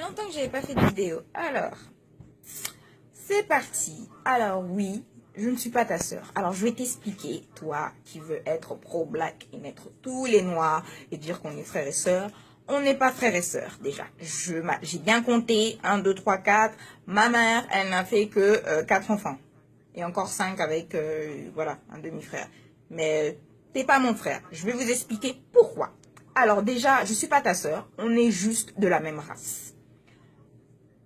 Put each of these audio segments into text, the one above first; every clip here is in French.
fait longtemps que j'avais pas fait de vidéo. Alors, c'est parti. Alors oui, je ne suis pas ta sœur. Alors je vais t'expliquer, toi qui veux être pro-black et mettre tous les noirs et dire qu'on est frères et sœurs. On n'est pas frères et sœurs déjà. J'ai bien compté, 1, 2, 3, 4. Ma mère, elle n'a fait que 4 enfants. Et encore 5 avec, voilà, un demi-frère. Mais t'es pas mon frère. Je vais vous expliquer pourquoi. Alors déjà, je suis pas ta sœur. On est juste de la même race.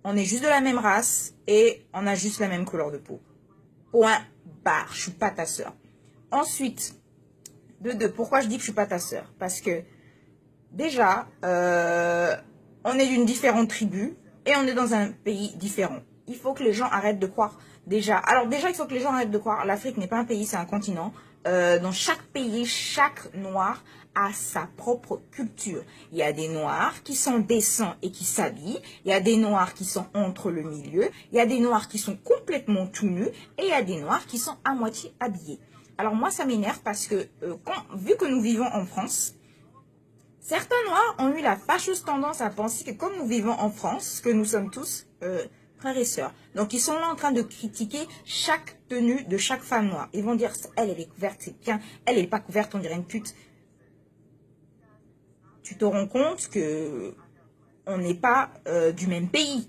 On est juste de la même race et on a juste la même couleur de peau. Point barre. Je suis pas ta sœur. Ensuite, pourquoi je dis que je suis pas ta sœur? Parce que déjà, on est d'une différente tribu et on est dans un pays différent. Il faut que les gens arrêtent de croire déjà. Alors déjà, il faut que les gens arrêtent de croire. L'Afrique n'est pas un pays, c'est un continent. Dans chaque pays, chaque noir a sa propre culture. Il y a des noirs qui sont décents et qui s'habillent. Il y a des noirs qui sont entre le milieu. Il y a des noirs qui sont complètement tout nus. Et il y a des noirs qui sont à moitié habillés. Alors moi, ça m'énerve parce que vu que nous vivons en France, certains noirs ont eu la fâcheuse tendance à penser que comme nous vivons en France, que nous sommes tous frères et sœurs. Donc ils sont là en train de critiquer chaque tenue de chaque femme noire. Ils vont dire, elle est couverte, c'est bien. Elle n'est pas couverte, on dirait une pute. Tu te rends compte que on n'est pas du même pays.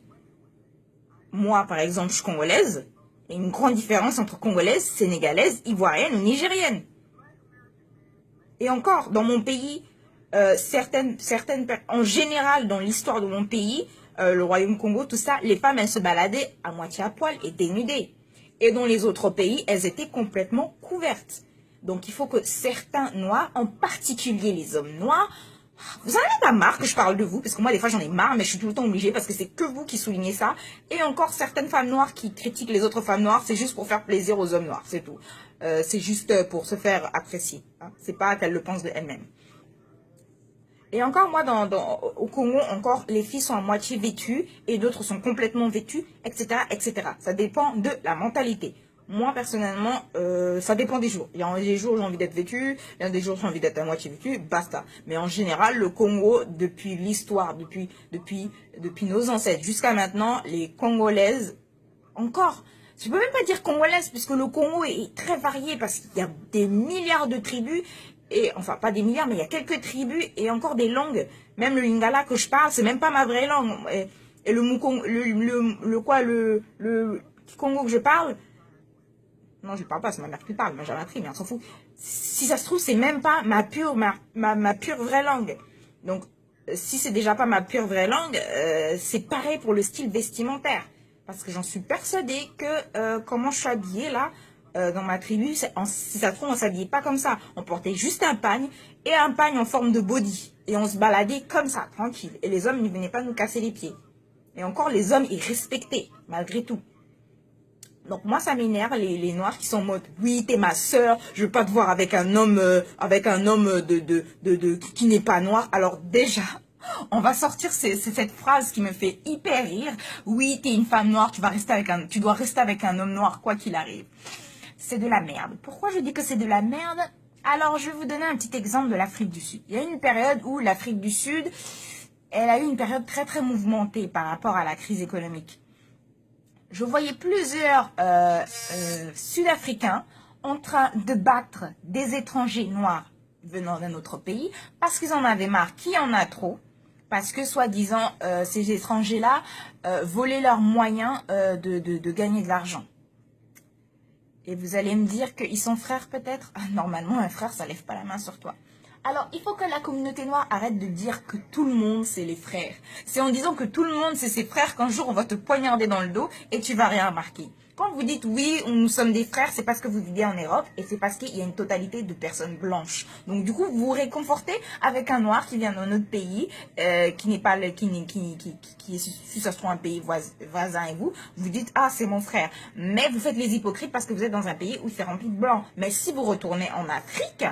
Moi, par exemple, je suis congolaise. Il y a une grande différence entre congolaise, sénégalaise, ivoirienne ou nigérienne. Et encore, dans mon pays, en général, dans l'histoire de mon pays, le Royaume Congo, tout ça, les femmes, elles se baladaient à moitié à poil et dénudées. Et dans les autres pays, elles étaient complètement couvertes. Donc, il faut que certains noirs, en particulier les hommes noirs, vous en avez pas marre que je parle de vous, parce que moi, des fois, j'en ai marre, mais je suis tout le temps obligée, parce que c'est que vous qui soulignez ça. Et encore, certaines femmes noires qui critiquent les autres femmes noires, c'est juste pour faire plaisir aux hommes noirs, c'est tout. C'est juste pour se faire apprécier. Hein. C'est pas qu'elles le pensent de elles-mêmes. Et encore, moi, au Congo, encore, les filles sont à moitié vêtues et d'autres sont complètement vêtues, etc., etc. Ça dépend de la mentalité. Moi, personnellement, ça dépend des jours. Il y a des jours où j'ai envie d'être vêtue, il y a des jours où j'ai envie d'être à moitié vêtue, basta. Mais en général, le Congo, depuis l'histoire, depuis nos ancêtres jusqu'à maintenant, les Congolaises, encore, je peux même pas dire congolaises, puisque le Congo est très varié, parce qu'il y a des milliards de tribus, et enfin pas des milliards, mais il y a quelques tribus et encore des langues. Même le lingala que je parle, c'est même pas ma vraie langue. Et le Mukong, le Congo que je parle, non, je parle pas, c'est ma mère qui parle, moi j'ai appris, mais on s'en fout. Si ça se trouve, c'est même pas ma pure vraie langue. Donc, si c'est déjà pas ma pure vraie langue, c'est pareil pour le style vestimentaire. Parce que j'en suis persuadée que comment je suis habillée là, dans ma tribu, si ça se trouve, on s'habillait pas comme ça. On portait juste un pagne et un pagne en forme de body. Et on se baladait comme ça, tranquille. Et les hommes ne venaient pas nous casser les pieds. Et encore, les hommes, ils respectaient, malgré tout. Donc moi, ça m'énerve, les noirs qui sont en mode, oui, t'es ma sœur, je veux pas te voir avec un homme qui n'est pas noir. Alors déjà, on va sortir cette phrase qui me fait hyper rire. Oui, t'es une femme noire, tu dois rester avec un homme noir, quoi qu'il arrive. C'est de la merde. Pourquoi je dis que c'est de la merde? Alors, je vais vous donner un petit exemple de l'Afrique du Sud. Il y a eu une période où l'Afrique du Sud, elle a eu une période très très mouvementée par rapport à la crise économique. Je voyais plusieurs Sud-Africains en train de battre des étrangers noirs venant d'un autre pays parce qu'ils en avaient marre, qu'il y en a trop, parce que soi-disant ces étrangers-là volaient leurs moyens de gagner de l'argent. Et vous allez me dire qu'ils sont frères peut-être? Normalement, un frère, ça lève pas la main sur toi. Alors, il faut que la communauté noire arrête de dire que tout le monde, c'est les frères. C'est en disant que tout le monde, c'est ses frères qu'un jour, on va te poignarder dans le dos et tu vas rien remarquer. Quand vous dites oui, nous sommes des frères, c'est parce que vous vivez en Europe et c'est parce qu'il y a une totalité de personnes blanches. Donc du coup, vous vous réconfortez avec un noir qui vient d'un autre pays, qui n'est pas qui est si ça se trouve un pays voisin et vous dites ah c'est mon frère. Mais vous faites les hypocrites parce que vous êtes dans un pays où c'est rempli de blancs. Mais si vous retournez en Afrique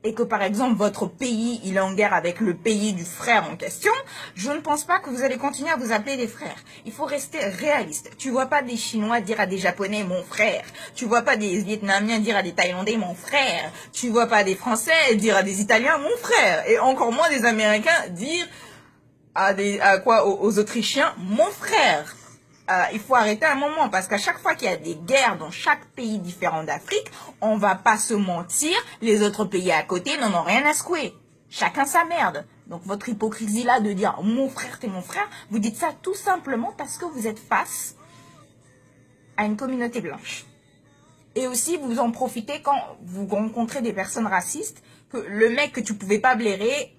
et que par exemple votre pays il est en guerre avec le pays du frère en question, je ne pense pas que vous allez continuer à vous appeler des frères. Il faut rester réaliste. Tu vois pas des Chinois dire à des Japonais mon frère. Tu vois pas des Vietnamiens dire à des Thaïlandais mon frère. Tu vois pas des Français dire à des Italiens mon frère. Et encore moins des Américains dire aux Autrichiens, mon frère. Il faut arrêter un moment parce qu'à chaque fois qu'il y a des guerres dans chaque pays différent d'Afrique, on va pas se mentir, les autres pays à côté n'en ont rien à secouer. Chacun sa merde. Donc votre hypocrisie là de dire mon frère t'es mon frère, vous dites ça tout simplement parce que vous êtes face à une communauté blanche. Et aussi vous en profitez quand vous rencontrez des personnes racistes, que le mec que tu pouvais pas blairer,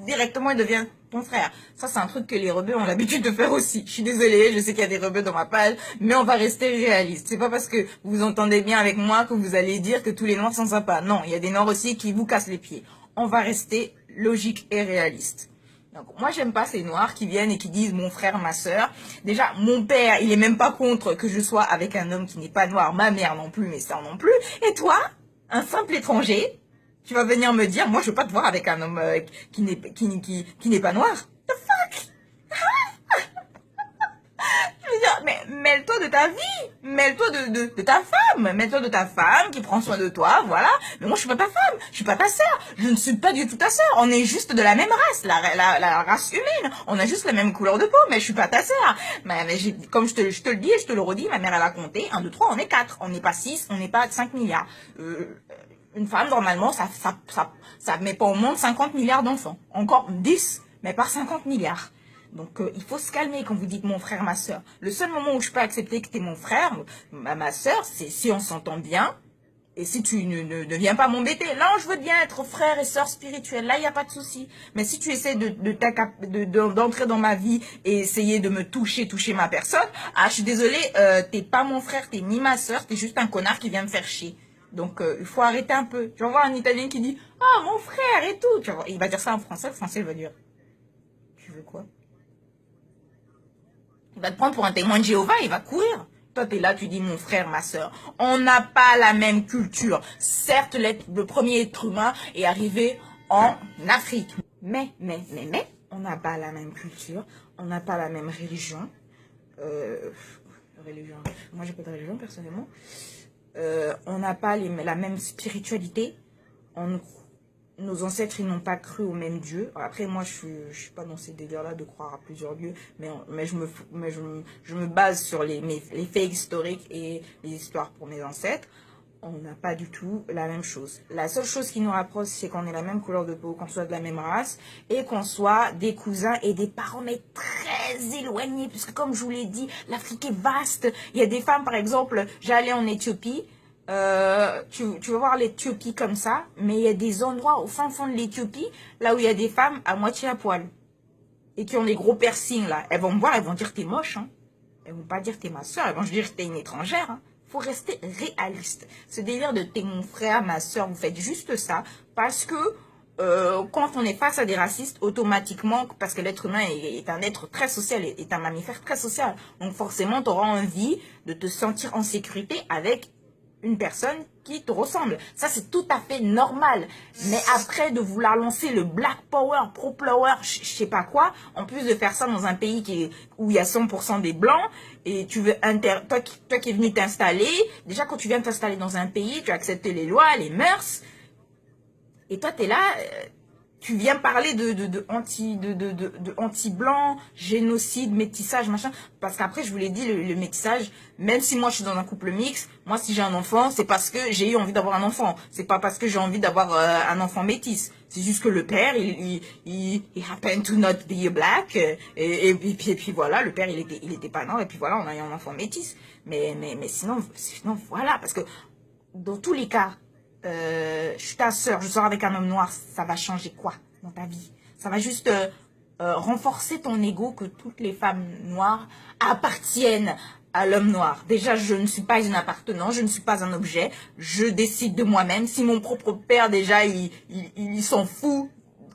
directement il devient ton frère. Ça c'est un truc que les rebeux ont l'habitude de faire aussi. Je suis désolée, je sais qu'il y a des rebeux dans ma page, mais on va rester réaliste. C'est pas parce que vous vous entendez bien avec moi que vous allez dire que tous les noirs sont sympas. Non, il y a des noirs aussi qui vous cassent les pieds. On va rester logique et réaliste. Donc moi j'aime pas ces noirs qui viennent et qui disent mon frère, ma soeur. Déjà mon père il est même pas contre que je sois avec un homme qui n'est pas noir, ma mère non plus, mes soeurs non plus. Et toi, un simple étranger, tu vas venir me dire moi je veux pas te voir avec un homme qui n'est pas noir. The fuck? Je veux dire, mais mêle-toi de ta vie, mêle-toi de ta femme, mêle-toi de ta femme qui prend soin de toi, voilà. Mais moi je suis pas ta femme, je suis pas ta sœur, je ne suis pas du tout ta sœur. On est juste de la même race, la race humaine. On a juste la même couleur de peau, mais je suis pas ta sœur. Mais comme je te le dis et je te le redis, ma mère elle a compté, 1, 2, 3, on est 4, on n'est pas 6, on n'est pas 5 milliards. Une femme normalement ça met pas au monde 50 milliards d'enfants, encore 10, mais pas 50 milliards. Donc, il faut se calmer quand vous dites mon frère, ma soeur. Le seul moment où je peux accepter que tu es mon frère, ma soeur, c'est si on s'entend bien et si tu ne viens pas m'embêter. Là, je veux bien être frère et soeur spirituel. Là, il n'y a pas de souci. Mais si tu essaies d'entrer dans ma vie et essayer de me toucher ma personne, je suis désolée, t'es pas mon frère, t'es ni ma soeur, t'es juste un connard qui vient me faire chier. Donc, il faut arrêter un peu. Tu vas voir un Italien qui dit « Ah, mon frère et tout ». Tu vas voir, il va dire ça en français, le français, il va dire « Tu veux quoi ?» Il va te prendre pour un témoin de Jéhovah, il va courir. Toi, t'es là, tu dis mon frère, ma soeur. On n'a pas la même culture. Certes, le premier être humain est arrivé en Afrique. Mais, on n'a pas la même culture. On n'a pas la même religion. Moi, j'ai pas de religion, personnellement. On n'a pas la même spiritualité. Nos ancêtres, ils n'ont pas cru au même Dieu. Après, moi, je suis pas dans ces délires-là de croire à plusieurs dieux, mais je me base sur les faits historiques et les histoires pour mes ancêtres. On n'a pas du tout la même chose. La seule chose qui nous rapproche, c'est qu'on ait la même couleur de peau, qu'on soit de la même race et qu'on soit des cousins et des parents, mais très éloignés. Puisque comme je vous l'ai dit, l'Afrique est vaste. Il y a des femmes, par exemple, j'allais en Éthiopie. Tu vas voir l'Éthiopie comme ça, mais il y a des endroits au fin fond de l'Éthiopie, là où il y a des femmes à moitié à poil et qui ont des gros piercings là. Elles vont me voir, elles vont dire t'es moche, hein. Elles vont pas dire t'es ma soeur, elles vont dire t'es une étrangère. Hein. Faut rester réaliste. Ce délire de t'es mon frère, ma soeur, vous faites juste ça parce que quand on est face à des racistes, automatiquement, parce que l'être humain est un être très social, est un mammifère très social, donc forcément tu auras envie de te sentir en sécurité avec une personne qui te ressemble. Ça, c'est tout à fait normal. Mais après, de vouloir lancer le Black Power, Pro Power, je sais pas quoi, en plus de faire ça dans un pays où il y a 100% des Blancs, et tu veux toi qui es venu t'installer, déjà quand tu viens t'installer dans un pays, tu as accepté les lois, les mœurs, et toi, tu es là... tu viens parler de anti-blanc, génocide, métissage, machin. Parce qu'après, je vous l'ai dit, le métissage, même si moi je suis dans un couple mixte, moi si j'ai un enfant, c'est parce que j'ai eu envie d'avoir un enfant. C'est pas parce que j'ai envie d'avoir un enfant métisse. C'est juste que le père, il happen to not be black. Et puis voilà, le père, il était pas noir. Et puis voilà, on a eu un enfant métisse. Mais sinon, voilà. Parce que dans tous les cas, je suis ta soeur, je sors avec un homme noir, ça va changer quoi dans ta vie? Ça va juste renforcer ton ego que toutes les femmes noires appartiennent à l'homme noir. Déjà, je ne suis pas une appartenance, je ne suis pas un objet, je décide de moi-même. Si mon propre père, déjà, il s'en fout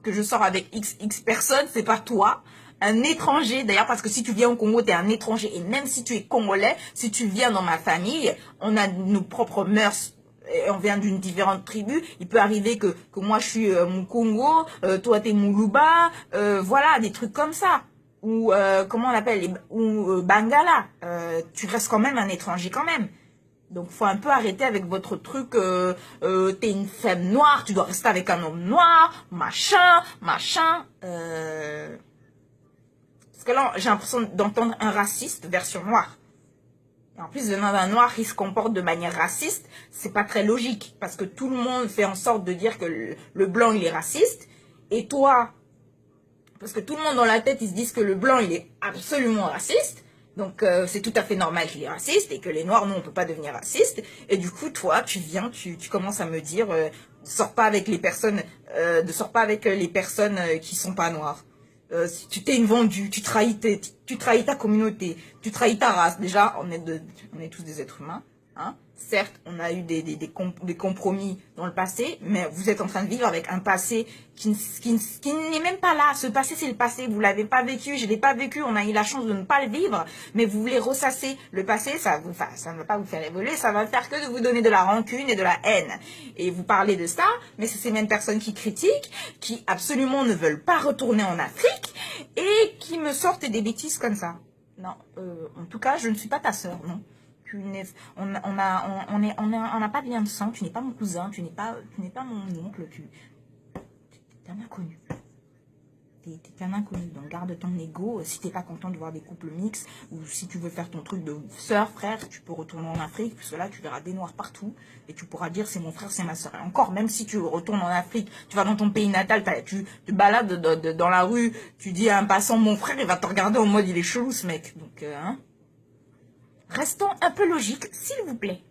que je sors avec X personnes, c'est pas toi. Un étranger, d'ailleurs, parce que si tu viens au Congo, tu es un étranger. Et même si tu es congolais, si tu viens dans ma famille, on a nos propres mœurs. On vient d'une différente tribu, il peut arriver que moi je suis Mukongo, toi t'es Muluba, voilà, des trucs comme ça. Ou comment on appelle, ou Bangala, tu restes quand même un étranger quand même. Donc faut un peu arrêter avec votre truc, t'es une femme noire, tu dois rester avec un homme noir, machin. Parce que là, j'ai l'impression d'entendre un raciste version noire. Et en plus, venant d'un noir qui se comporte de manière raciste, c'est pas très logique. Parce que tout le monde fait en sorte de dire que le blanc, il est raciste. Et toi, parce que tout le monde dans la tête, ils se disent que le blanc, il est absolument raciste. Donc, c'est tout à fait normal qu'il est raciste et que les noirs, nous, on peut pas devenir raciste. Et du coup, toi, tu viens, tu commences à me dire, sors pas avec les personnes, ne sors pas avec les personnes qui sont pas noires. Si tu t'es une vendue, tu trahis ta communauté, tu trahis ta race. Déjà, on est tous des êtres humains. Hein. Certes, on a eu des compromis dans le passé, mais vous êtes en train de vivre avec un passé qui n'est même pas là. Ce passé, c'est le passé. Vous l'avez pas vécu, je l'ai pas vécu. On a eu la chance de ne pas le vivre, mais vous voulez ressasser le passé. Ça ne va pas vous faire évoluer. Ça va faire que de vous donner de la rancune et de la haine. Et vous parlez de ça, mais c'est ces mêmes personnes qui critiquent, qui absolument ne veulent pas retourner en Afrique et qui me sortent des bêtises comme ça. Non, en tout cas, je ne suis pas ta sœur, non. On n'a pas de lien de sang, tu n'es pas mon cousin, tu n'es pas mon oncle, tu es un inconnu. T'es un inconnu, donc garde ton ego. Si t'es pas content de voir des couples mixtes, ou si tu veux faire ton truc de sœur, frère, tu peux retourner en Afrique, puisque là tu verras des noirs partout, et tu pourras dire c'est mon frère, c'est ma sœur. Et encore, même si tu retournes en Afrique, tu vas dans ton pays natal, tu te balades dans la rue, tu dis à un passant mon frère, il va te regarder en mode il est chelou ce mec. Donc, Restons un peu logiques, s'il vous plaît.